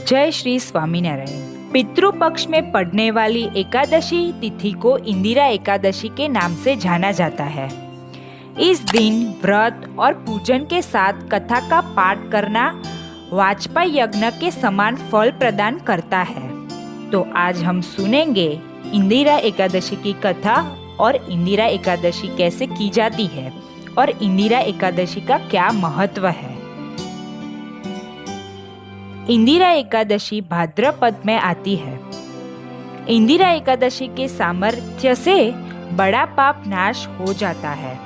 जय श्री स्वामीनारायण। पितृपक्ष में पड़ने वाली एकादशी तिथि को इंदिरा एकादशी के नाम से जाना जाता है। इस दिन व्रत और पूजन के साथ कथा का पाठ करना वाजपेयी यज्ञ के समान फल प्रदान करता है। तो आज हम सुनेंगे इंदिरा एकादशी की कथा और इंदिरा एकादशी कैसे की जाती है और इंदिरा एकादशी का क्या महत्व है। इंदिरा एकादशी भाद्रपद में आती है। इंदिरा एकादशी के सामर्थ्य से बड़ा पाप नाश हो जाता है।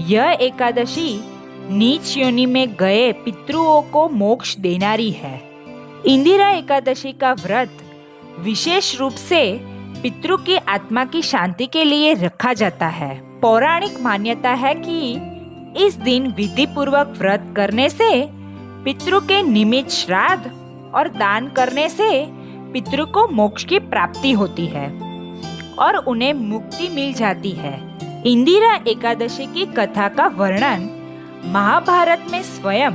यह एकादशी नीच योनि में गए पितृओं को मोक्ष देनारी है। इंदिरा एकादशी का व्रत विशेष रूप से पितृ की आत्मा की शांति के लिए रखा जाता है। पौराणिक मान्यता है कि इस दिन विधि पूर्वक व्रत करने से पितृ के निमित्त श्राद्ध और दान करने से पितृ को मोक्ष की प्राप्ति होती है और उन्हें मुक्ति मिल जाती है। इंदिरा एकादशी की कथा का वर्णन महाभारत में स्वयं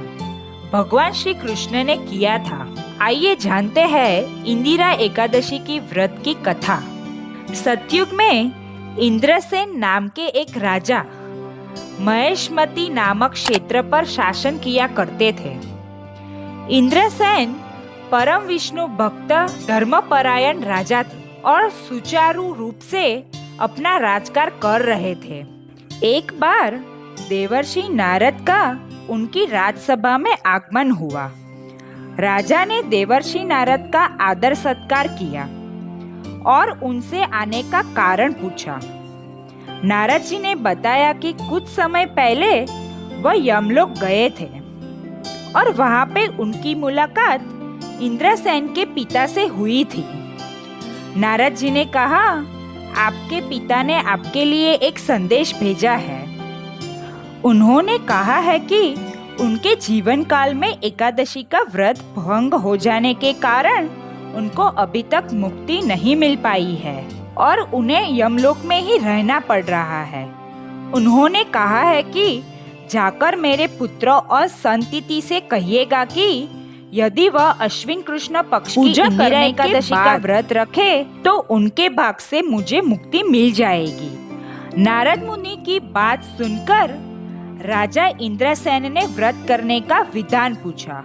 भगवान श्री कृष्ण ने किया था। आइए जानते हैं इंदिरा एकादशी की व्रत की कथा। सतयुग में इंद्रसेन नाम के एक राजा महेशमती नामक क्षेत्र पर शासन किया करते थे। इंद्रसेन परम विष्णु भक्त धर्मपरायण राजा थे और सुचारू रूप से अपना राजकार कर रहे थे। एक बार देवर्षि नारद का उनकी राजसभा में आगमन हुआ। राजा ने देवर्षि नारद का आदर सत्कार किया और उनसे आने का कारण पूछा। नारद जी ने बताया कि कुछ समय पहले वह यमलोक गए थे और वहां पे उनकी मुलाकात इंद्रसेन के पिता से हुई थी। नारद जी ने कहा, आपके पिता ने आपके लिए एक संदेश भेजा है। उन्होंने कहा है कि उनके जीवन काल में एकादशी का व्रत भंग हो जाने के कारण उनको अभी तक मुक्ति नहीं मिल पाई है और उन्हें यमलोक में ही रहना पड़ रहा है। उन्होंने कहा है कि जाकर मेरे पुत्र और संतति से कहिएगा कि यदि वह अश्विन कृष्ण पक्ष की इंदिरा एकादशी का व्रत रखे तो उनके भाग से मुझे मुक्ति मिल जाएगी। नारद मुनि की बात सुनकर राजा इंद्रसेन ने व्रत करने का विधान पूछा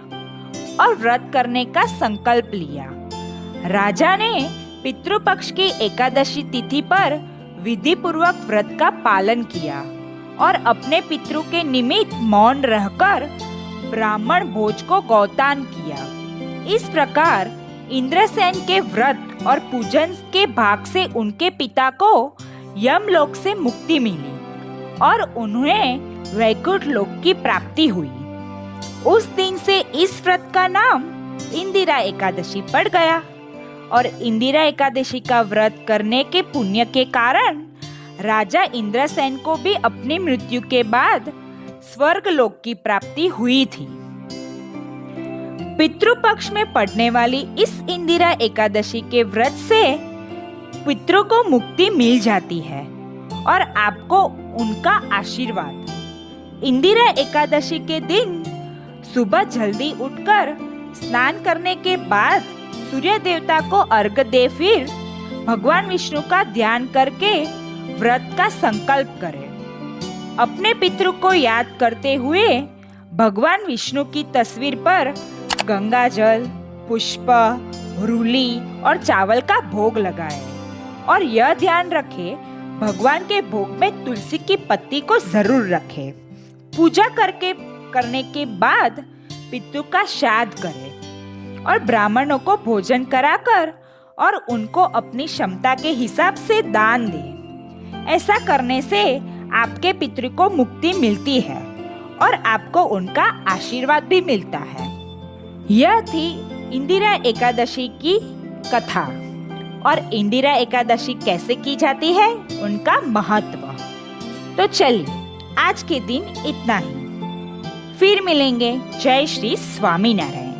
और व्रत करने का संकल्प लिया। राजा ने पितृपक्ष की एकादशी तिथि पर विधि पूर्वक व्रत का पालन किया और अपने पितृ के निमित्त मौन रहकर ब्राह्मण भोज को गौतान किया। इस प्रकार इंद्रसेन के व्रत और पूजन के भाग से उनके पिता को यमलोक से मुक्ति मिली और उन्हें वैकुंठ लोक की प्राप्ति हुई। उस दिन से इस व्रत का नाम इंदिरा एकादशी पड़ गया और इंदिरा एकादशी का व्रत करने के पुण्य के कारण राजा इंद्रसेन को भी अपनी मृत्यु के बाद स्वर्ग लोक की प्राप्ति हुई थी। पितृपक्ष में पड़ने वाली इस इंदिरा एकादशी के व्रत से पितरों को मुक्ति मिल जाती है और आपको उनका आशीर्वाद। इंदिरा एकादशी के दिन सुबह जल्दी उठकर स्नान करने के बाद सूर्य देवता को अर्घ्य दे, फिर भगवान विष्णु का ध्यान करके व्रत का संकल्प करें। अपने पितृ को याद करते हुए भगवान विष्णु की तस्वीर पर गंगा जल, पुष्प, रूली और चावल का भोग लगाए और यह ध्यान रखे भगवान के भोग में तुलसी की पत्ती को जरूर रखे। पूजा करने के बाद पितृ का श्राद्ध करें और ब्राह्मणों को भोजन कराकर और उनको अपनी क्षमता के हिसाब से दान दें। ऐसा करने से आपके पितृ को मुक्ति मिलती है और आपको उनका आशीर्वाद भी मिलता है। यह थी इंदिरा एकादशी की कथा और इंदिरा एकादशी कैसे की जाती है, उनका महत्व। तो चलिए आज के दिन इतना ही, फिर मिलेंगे। जय श्री स्वामीनारायण।